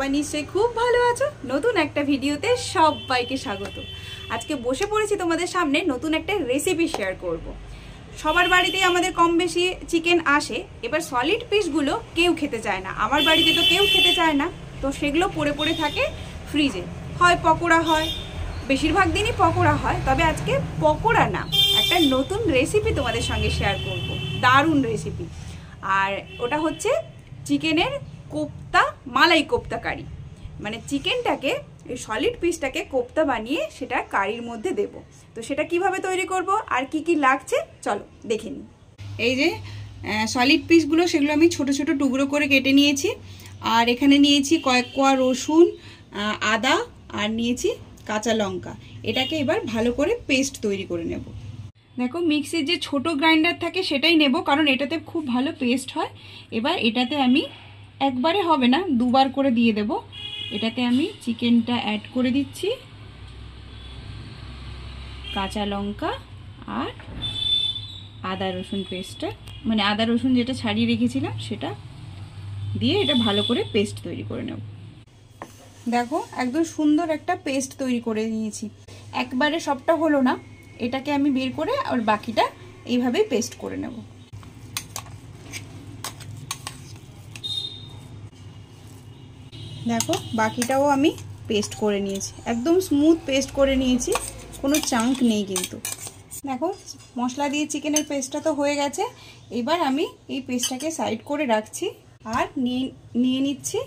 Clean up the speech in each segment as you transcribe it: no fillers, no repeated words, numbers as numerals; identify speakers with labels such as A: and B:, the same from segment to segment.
A: সবাই নিশ্চয়ই খুব ভালো আছো। নতুন একটা ভিডিওতে সবাইকে স্বাগত। আজকে বসে পড়েছি তোমাদের সামনে নতুন একটা রেসিপি শেয়ার করব। সবার বাড়িতেই আমাদের কম বেশি চিকেন আসে, এবার সলিড পিসগুলো কেউ খেতে চায় না। আমার বাড়িতে তো কেউ খেতে চায় না, তো সেগুলো পড়ে পড়ে থাকে ফ্রিজে। হয় পকোড়া হয়, বেশিরভাগ দিনই পকোড়া হয়, তবে আজকে পকোড়া না, একটা নতুন রেসিপি তোমাদের সঙ্গে শেয়ার করব। দারুণ রেসিপি। আর ওটা হচ্ছে চিকেনের কোপ্তা, মালাই কোপ্তা কারি। মানে চিকেনটাকে, এই সলিড পিসটাকে কোপ্তা বানিয়ে সেটা কারির মধ্যে দেব। তো সেটা কিভাবে তৈরি করব আর কি কি লাগছে চলো দেখে নিই। এই যে সলিড পিসগুলো, সেগুলো আমি ছোট ছোট টুকরো করে কেটে নিয়েছি। আর এখানে নিয়েছি কয়েক কোয়া রসুন, আদা, আর নিয়েছি কাঁচা লঙ্কা। এটাকে এবার ভালো করে পেস্ট তৈরি করে নেব। দেখো মিক্সির যে ছোট গ্রাইন্ডার থাকে সেটাই নেব, কারণ এটাতে খুব ভালো পেস্ট হয়। এবার এটাতে আমি একবারে হবে না, দুবার করে দিয়ে দেব। এটাতে আমি চিকেনটা অ্যাড করে দিচ্ছি, কাঁচা লঙ্কা আর আদা রসুন পেস্টটা, মানে আদা রসুন যেটা ছাড়িয়ে রেখেছিলাম সেটা দিয়ে এটা ভালো করে পেস্ট তৈরি করে নেব। দেখো একদম সুন্দর একটা পেস্ট তৈরি করে নিয়েছি। একবারে সবটা হলো না, এটাকে আমি বের করে আর বাকিটা এইভাবেই পেস্ট করে নেব। দেখো বাকিটাও আমি পেস্ট করে নিয়েছি, একদম স্মুথ পেস্ট করে নিয়েছি, কোনো চাঙ্ক নেই কিন্তু। দেখো মশলা দিয়ে চিকেনের পেস্টটা তো হয়ে গেছে। এবার আমি এই পেস্টটাকে সাইড করে রাখছি আর নিয়ে নিচ্ছি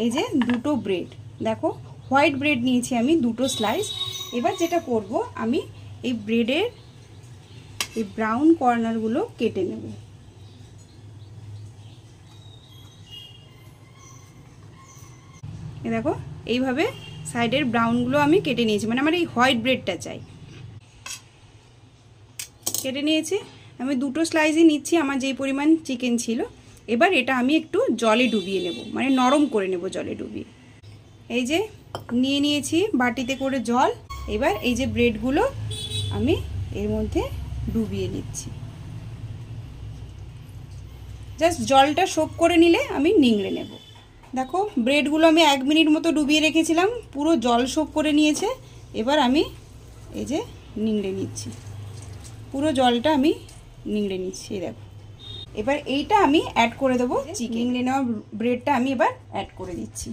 A: এই যে দুটো ব্রেড। দেখো হোয়াইট ব্রেড নিয়েছি আমি দুটো স্লাইস। এবার যেটা করব, আমি এই ব্রেডের এই ব্রাউন কর্নারগুলো কেটে নেব। দেখো এইভাবে সাইডের ব্রাউনগুলো আমি কেটে নিয়েছি, মানে আমার এই হোয়াইট ব্রেডটা চাই। কেটে নিয়েছি, আমি দুটো স্লাইসই নিচ্ছি, আমার যেই পরিমাণ চিকেন ছিল। এবার এটা আমি একটু জলে ডুবিয়ে নেব, মানে নরম করে নেব জলে ডুবিয়ে। এই যে নিয়ে নিয়েছি বাটিতে করে জল। এবার এই যে ব্রেডগুলো আমি এর মধ্যে ডুবিয়ে নিচ্ছি। জাস্ট জলটা সোক করে নিলে আমি নিংড়ে নেব। দেখো ব্রেডগুলো আমি 1 মিনিট মতো ডুবিয়ে রেখেছিলাম, পুরো জল সোক করে নিয়েছে। এবার আমি এই যে নিংড়ে নিচ্ছি, পুরো জলটা আমি নিংড়ে নিচ্ছি। এই দেখো এবার এইটা আমি অ্যাড করে দেবো। চিকেন নিংড়ে নেওয়া ব্রেডটা আমি এবার অ্যাড করে দিচ্ছি,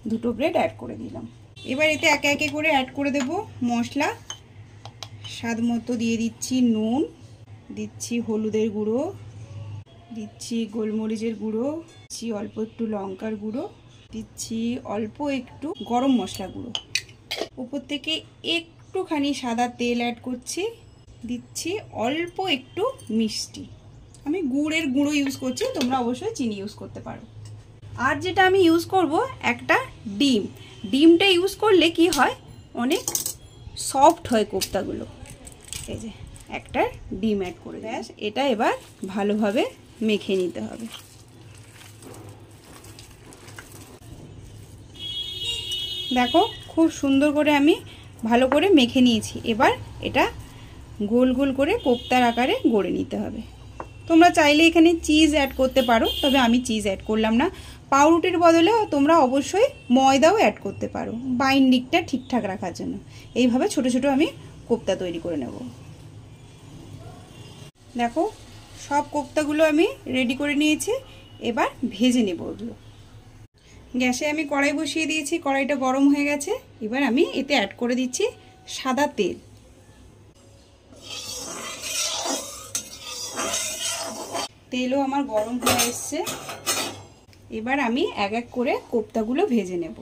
A: দুটো ব্রেড অ্যাড করে দিলাম। এবার এতে একে একে করে অ্যাড করে দেব মশলা। স্বাদ মতো দিয়ে দিচ্ছি নুন, দিচ্ছি হলুদের গুঁড়ো, দিচ্ছি গোলমরিচের গুঁড়ো, দিচ্ছি অল্প একটু লঙ্কার গুঁড়ো, দিচ্ছি অল্প একটু গরম মশলা গুঁড়ো, উপর থেকে একটুখানি সাদা তেল অ্যাড করছি, দিচ্ছি অল্প একটু মিষ্টি। আমি গুড়ের গুঁড়ো ইউজ করছি, তোমরা অবশ্যই চিনি ইউজ করতে পারো। আর যেটা আমি ইউজ করব একটা ডিম। ডিমটা ইউজ করলে কি হয়, অনেক সফট হয় কোপ্তাগুলো। এই যে একটা ডিম অ্যাড করে ব্যাস, এটা এবার ভালোভাবে মেখে নিতে হবে। দেখো খুব সুন্দর করে আমি ভালো করে মেখে নিয়েছি। এবার এটা গোল গোল করে কোপ্তার আকারে গড়ে নিতে হবে। তোমরা চাইলে এখানে চিজ অ্যাড করতে পারো, তবে আমি চিজ অ্যাড করলাম না। পাউরুটির বদলে তোমরা অবশ্যই ময়দাও অ্যাড করতে পারো, বাইন্ডিংটা ঠিকঠাক রাখার জন্য। এইভাবে ছোট ছোট আমি কোপ্তা তৈরি করে নেব। দেখো সব কোপ্তাগুলো আমি রেডি করে নিয়েছি, এবার ভেজে নেব ওগুলো। গ্যাসে আমি কড়াই বসিয়ে দিয়েছি, কড়াইটা গরম হয়ে গেছে। এবার আমি এতে অ্যাড করে দিচ্ছি সাদা তেল। তেলও আমার গরম হয়ে এসছে। এবার আমি এক এক করে কোপ্তাগুলো ভেজে নেব।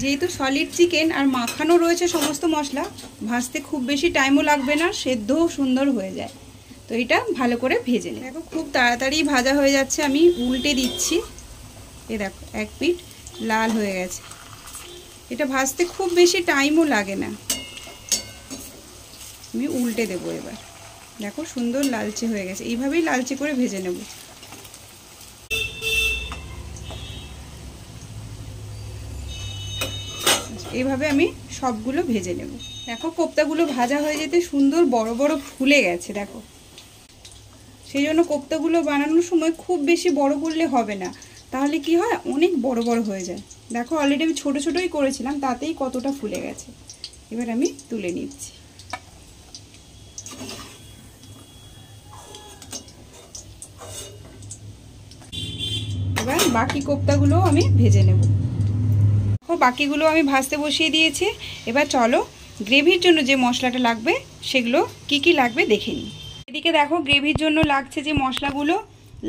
A: যেহেতু সলিড চিকেন আর মাখানো রয়েছে সমস্ত মশলা, ভাজতে খুব বেশি টাইমও লাগবে না, সেদ্ধও সুন্দর হয়ে যায়। তো এটা ভালো করে ভেজে নিই। দেখো খুব তাড়াতাড়ি ভাজা হয়ে যাচ্ছে, আমি উল্টে দিচ্ছি। এ দেখো এক পিঠ লাল হয়ে গেছে। এটা ভাজতে খুব বেশি টাইমও লাগে না। আমি উল্টে দেবো এবার। দেখো সুন্দর লালচে হয়ে গেছে, এইভাবেই লালচে করে ভেজে নেব। এইভাবে আমি সবগুলো ভেজে নেব। দেখো কোপ্তাগুলো ভাজা হয়ে যেতে সুন্দর বড় বড় ফুলে গেছে দেখো। সেই জন্য কোপ্তাগুলো বানানোর সময় খুব বেশি বড় করলে হবে না, তাহলে কি হয় অনেক বড় বড় হয়ে যায়। দেখো অলরেডি আমি ছোট ছোটই করেছিলাম, তাতেই কতটা ফুলে গেছে। এবার আমি তুলে নিচ্ছি। এবার বাকি কোপ্তাগুলো আমি ভেজে নেব। বাকিগুলো আমি ভাজতে বসিয়ে দিয়েছি। এবার চলো গ্রেভির জন্য যে মশলাটা লাগবে সেগুলো কি কি লাগবে দেখে নিই। এদিকে দেখো গ্রেভির জন্য লাগছে যে মশলাগুলো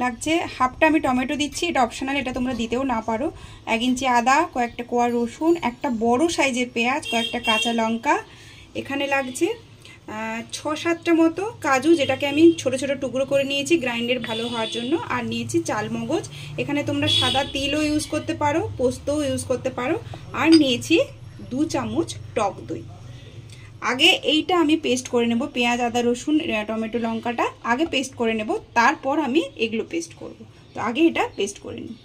A: লাগছে, হাফটা আমি টমেটো দিচ্ছি, এটা অপশনাল, এটা তোমরা দিতেও না পারো। 1 ইঞ্চি আদা, কয়েকটা কোয়া রসুন, একটা বড় সাইজের পেঁয়াজ, কয়েকটা কাঁচা লঙ্কা। এখানে লাগছে 6-7টা মতো কাজু, যেটাকে আমি ছোট ছোট টুকরো করে নিয়েছি গ্রাইন্ডের ভালো হওয়ার জন্য। আর নিয়েছি চালমগজ, এখানে তোমরা সাদা তিলও ইউজ করতে পারো, পোস্তও ইউজ করতে পারো। আর নিয়েছি 2 চামচ টক দই। আগে এইটা আমি পেস্ট করে নেব, পেঁয়াজ আদা রসুন টমেটো লঙ্কাটা আগে পেস্ট করে নেব, তারপর আমি এগুলো পেস্ট করব। তো আগে এটা পেস্ট করে নিই।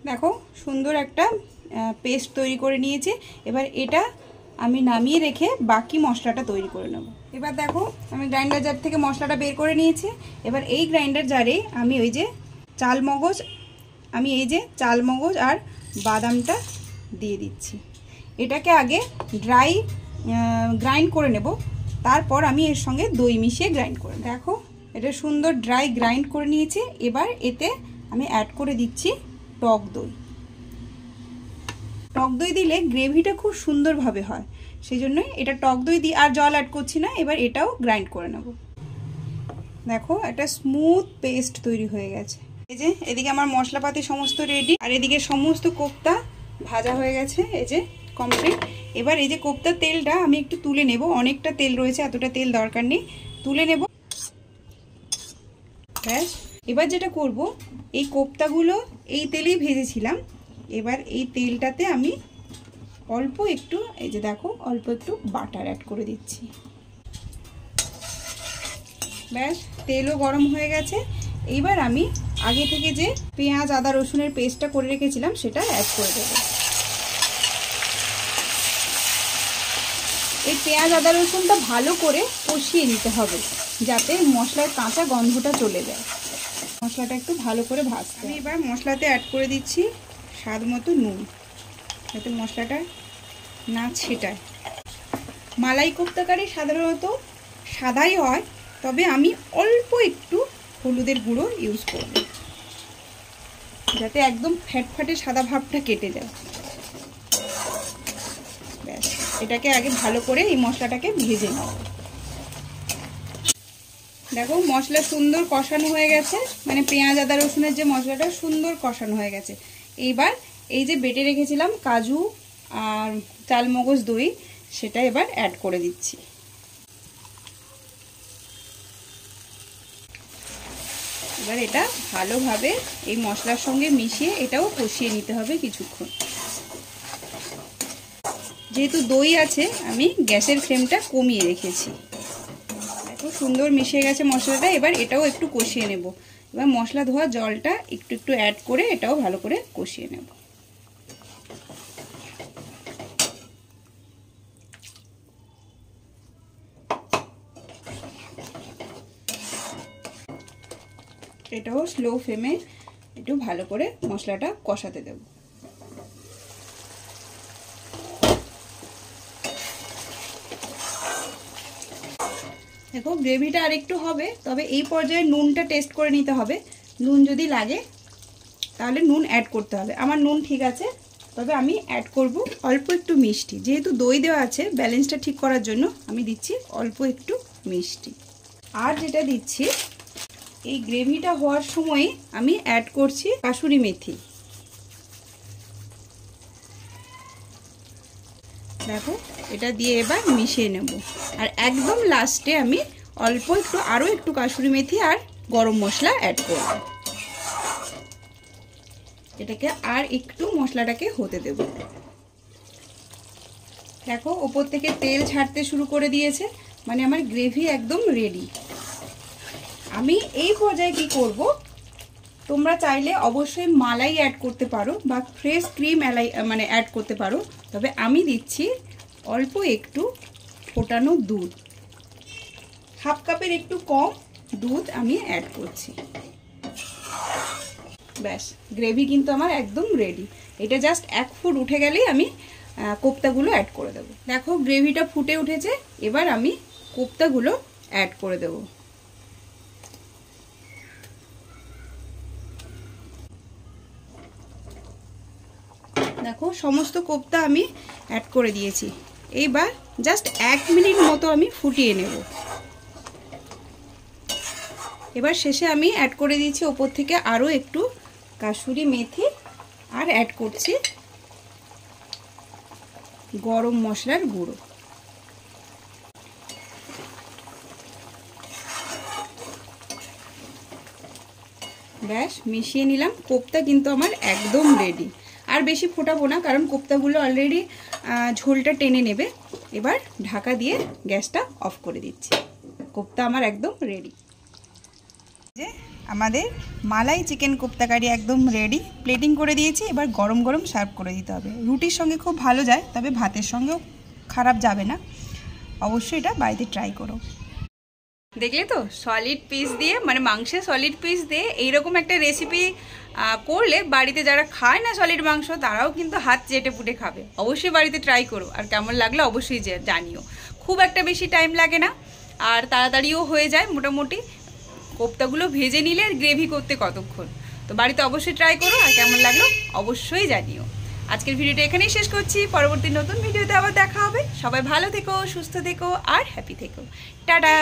A: দেখো সুন্দর একটা পেস্ট তৈরি করে নিয়েছি। এবার এটা আমি নামিয়ে রেখে বাকি মশলাটা তৈরি করে নেব। এবার দেখো আমি গ্রাইন্ডার জার থেকে মশলাটা বের করে নিয়েছি। এবার এই গ্রাইন্ডার জারে আমি এই যে চালমগজ আর বাদামটা দিয়ে দিচ্ছি। এটাকে আগে ড্রাই গ্রাইন্ড করে নেব, তারপর আমি এর সঙ্গে দই মিশিয়ে গ্রাইন্ড করে নেব। দেখো এটা সুন্দর ড্রাই গ্রাইন্ড করে নিয়েছি। এবার এতে আমি অ্যাড করে দিচ্ছি টক দই। টক দই দিলে গ্রেভিটা খুব সুন্দরভাবে হয়, সেই জন্যই এটা টক দই দিই, আর জল অ্যাড করছি না। এবার এটাও গ্রাইন্ড করে নেব। দেখো একটা স্মুথ পেস্ট তৈরি হয়ে গেছে। এই যে এদিকে আমার মশলাপাতি সমস্ত রেডি, আর এদিকে সমস্ত কোপ্তা ভাজা হয়ে গেছে, এই যে কমপ্লিট। এবার এই যে কোপ্তার তেলটা আমি একটু তুলে নেব, অনেকটা তেল রয়েছে, এতটা তেল দরকার নেই, তুলে নেব। ব্যাস, এবার যেটা করব, এই কোপ্তাগুলো এই তেলেই ভেজেছিলাম, এবার এই তেলটাতে আমি অল্প একটু, এই যে দেখো অল্প একটু বাটার অ্যাড করে দিচ্ছি। ব্যাস, তেলও গরম হয়ে গেছে। এইবার আমি আগে থেকে যে পেঁয়াজ আদা রসুনের পেস্টটা করে রেখেছিলাম সেটা অ্যাড করে দেব। এই পেঁয়াজ আদা রসুনটা ভালো করে কষিয়ে নিতে হবে, যাতে মশলার কাঁচা গন্ধটা চলে যায়। মশলাটা একটু ভালো করে ভাজতে হবে। আমি এবার মশলাতে অ্যাড করে দিচ্ছি স্বাদ মতো নুন, যাতে মশলাটা না ছেটায়। মালাই কোপ্তাকারি সাধারণত সাদাই হয়, তবে আমি অল্প একটু হলুদের গুঁড়ো ইউজ করব, যাতে একদম ফ্যাটফাটে সাদা ভাবটা কেটে যায়। ব্যাস, এটাকে আগে ভালো করে এই মশলাটাকে ভেজে নেব। দেখো মশলা সুন্দর কষানো হয়ে গেছে, মানে পেঁয়াজ আদা রসুনের যে মশলাটা সুন্দর কষানো হয়ে গেছে। এইবার এই যে বেটে রেখেছিলাম কাজু আর চালমগজ দই, সেটা এবার অ্যাড করে দিচ্ছি। এবার এটা ভালোভাবে এই মশলার সঙ্গে মিশিয়ে এটাও কষিয়ে নিতে হবে কিছুক্ষণ। যেহেতু দই আছে, আমি গ্যাসের ফ্লেমটা কমিয়ে রেখেছি। খুব সুন্দর মিশে গেছে মশলাটা। এবার এটাও একটু কষিয়ে নেব। এবার মশলা ধোয়া জলটা একটু একটু অ্যাড করে এটাও ভালো করে কষিয়ে নেব। এটাও স্লো ফ্লেমে একটু ভালো করে মশলাটা কষাতে দেব। দেখো গ্রেভিটা আর একটু হবে, তবে এই পর্যায়ে নুনটা টেস্ট করে নিতে হবে। নুন যদি লাগে তাহলে নুন অ্যাড করতে হবে। আমার নুন ঠিক আছে, তবে আমি অ্যাড করব অল্প একটু মিষ্টি। যেহেতু দই দেওয়া আছে, ব্যালেন্সটা ঠিক করার জন্য আমি দিচ্ছি অল্প একটু মিষ্টি। আর যেটা দিচ্ছি, এই গ্রেভিটা হওয়ার সময় আমি অ্যাড করছি কাসুরি মেথি। দেখো এটা দিয়ে এবার মিশিয়ে নেব। আর একদম লাস্টে আমি অল্প একটু আরও একটু কাসুরি মেথি আর গরম মশলা অ্যাড করব। এটাকে আর একটু মশলাটাকে হতে দেব। দেখো ওপর থেকে তেল ছাড়তে শুরু করে দিয়েছে, মানে আমার গ্রেভি একদম রেডি। আমি এই পর্যায়ে কি করব, তোমরা চাইলে অবশ্যই মালাই অ্যাড করতে পারো বা ফ্রেশ ক্রিম মানে অ্যাড করতে পারো, তবে আমি দিচ্ছি অল্প একটু ফোটানো দুধ, হাফ কাপের একটু কম দুধ আমি অ্যাড করছি। ব্যাস, গ্রেভি কিন্তু আমার একদম রেডি। এটা জাস্ট 1 ফুট উঠে গেলেই আমি কোপ্তাগুলো অ্যাড করে দেবো। দেখো গ্রেভিটা ফুটে উঠেছে, এবার আমি কোপ্তাগুলো অ্যাড করে দেবো। দেখো সমস্ত কোপ্তা আমি অ্যাড করে দিয়েছি। এইবার জাস্ট 1 মিনিট মতো আমি ফুটিয়ে নেব। এবার শেষে আমি অ্যাড করে দিয়েছি ওপর থেকে আরও একটু কাসুরি মেথি, আর অ্যাড করছি গরম মশলার গুঁড়ো। ব্যাস মিশিয়ে নিলাম। কোপ্তা কিন্তু আমার একদম রেডি। আর বেশি ফোটাবো না, কারণ কোপ্তাগুলো অলরেডি ঝোলটা টেনে নেবে। এবার ঢাকা দিয়ে গ্যাসটা অফ করে দিচ্ছি। কোপ্তা আমার একদম রেডি। যে আমাদের মালাই চিকেন কোপ্তা কারি একদম রেডি। প্লেটিং করে দিয়েছি, এবার গরম গরম সার্ভ করে দিতে হবে। রুটির সঙ্গে খুব ভালো যায়, তবে ভাতের সঙ্গেও খারাপ যাবে না। অবশ্যই এটা বাড়িতে ট্রাই করো। দেখলে তো, সলিড পিস দিয়ে, মানে মাংসের সলিড পিস দিয়ে এইরকম একটা রেসিপি করলে বাড়িতে যারা খায় না সলিড মাংস, তারাও কিন্তু হাত চেটে পুটে খাবে। অবশ্যই বাড়িতে ট্রাই করো, আর কেমন লাগলো অবশ্যই জানিও। খুব একটা বেশি টাইম লাগে না, আর তাড়াতাড়িও হয়ে যায়। মোটামুটি কোপ্তাগুলো ভেজে নিলে আর গ্রেভি করতে কতক্ষণ। তো বাড়িতে অবশ্যই ট্রাই করো, আর কেমন লাগলো অবশ্যই জানিও। আজকের ভিডিওটা এখানেই শেষ করছি। পরবর্তী নতুন ভিডিওতে আবার দেখা হবে। সবাই ভালো থেকো, সুস্থ থেকো আর হ্যাপি থেকো। টাটা।